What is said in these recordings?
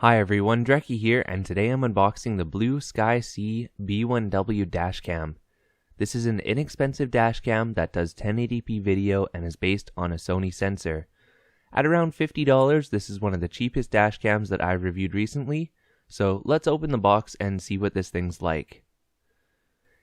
Hi everyone, Drecky here, and today I'm unboxing the Blueskysea B1W Dashcam. This is an inexpensive dashcam that does 1080p video and is based on a Sony sensor. At around $50, this is one of the cheapest dashcams that I've reviewed recently, so let's open the box and see what this thing's like.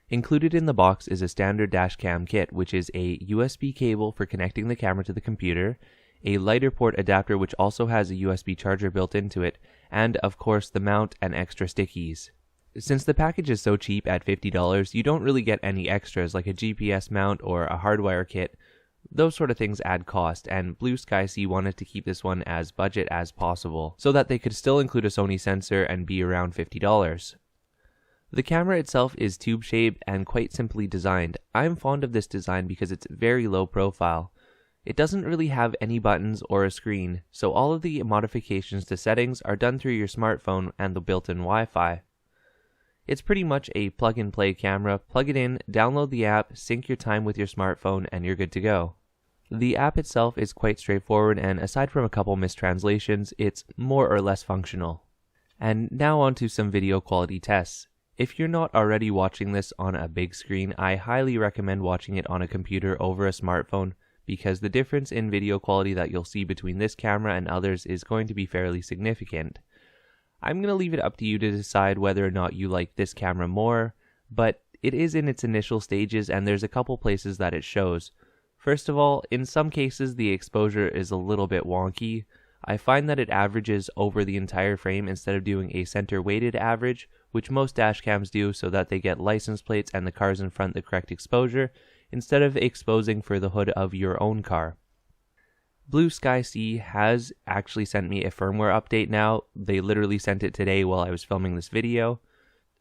Included in the box is a standard dashcam kit, which is a USB cable for connecting the camera to the computer, a lighter port adapter which also has a USB charger built into it, and of course the mount and extra stickies. Since the package is so cheap at $50, you don't really get any extras like a GPS mount or a hardwire kit. Those sort of things add cost, and Blueskysea wanted to keep this one as budget as possible, so that they could still include a Sony sensor and be around $50. The camera itself is tube-shaped and quite simply designed. I'm fond of this design because it's very low profile. It doesn't really have any buttons or a screen, so all of the modifications to settings are done through your smartphone and the built-in Wi-Fi. It's pretty much a plug-and-play camera. Plug it in, download the app, sync your time with your smartphone, and you're good to go. The app itself is quite straightforward, and aside from a couple mistranslations, it's more or less functional. And now on to some video quality tests. If you're not already watching this on a big screen, I highly recommend watching it on a computer over a smartphone, because the difference in video quality that you'll see between this camera and others is going to be fairly significant. I'm going to leave it up to you to decide whether or not you like this camera more, but it is in its initial stages and there's a couple places that it shows. First of all, in some cases the exposure is a little bit wonky. I find that it averages over the entire frame instead of doing a center weighted average, which most dashcams do so that they get license plates and the cars in front the correct exposure, instead of exposing for the hood of your own car. Blueskysea has actually sent me a firmware update now. They literally sent it today while I was filming this video.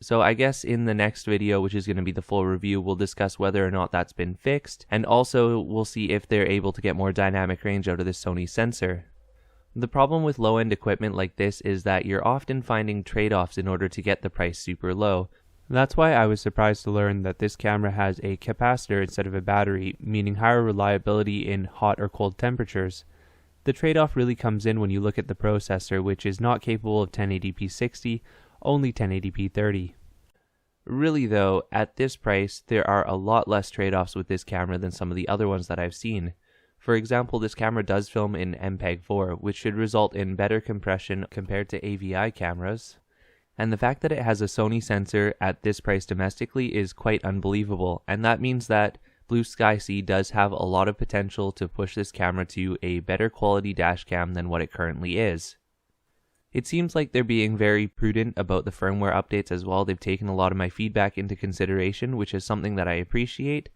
So I guess in the next video, which is going to be the full review, we'll discuss whether or not that's been fixed, and also we'll see if they're able to get more dynamic range out of this Sony sensor. The problem with low-end equipment like this is that you're often finding trade-offs in order to get the price super low. That's why I was surprised to learn that this camera has a capacitor instead of a battery, meaning higher reliability in hot or cold temperatures. The trade-off really comes in when you look at the processor, which is not capable of 1080p 60, only 1080p 30. Really though, at this price, there are a lot less trade-offs with this camera than some of the other ones that I've seen. For example, this camera does film in MPEG-4, which should result in better compression compared to AVI cameras. And the fact that it has a Sony sensor at this price domestically is quite unbelievable, and that means that Blueskysea does have a lot of potential to push this camera to a better quality dashcam than what it currently is. It seems like they're being very prudent about the firmware updates as well. They've taken a lot of my feedback into consideration, which is something that I appreciate.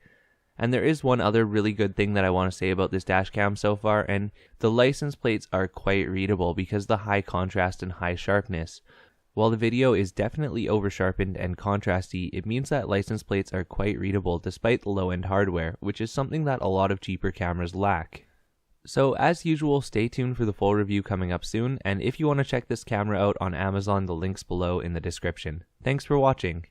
And there is one other really good thing that I want to say about this dashcam so far, and the license plates are quite readable because of the high contrast and high sharpness. While the video is definitely over-sharpened and contrasty, it means that license plates are quite readable despite the low-end hardware, which is something that a lot of cheaper cameras lack. So as usual, stay tuned for the full review coming up soon, and if you want to check this camera out on Amazon, the link's below in the description. Thanks for watching.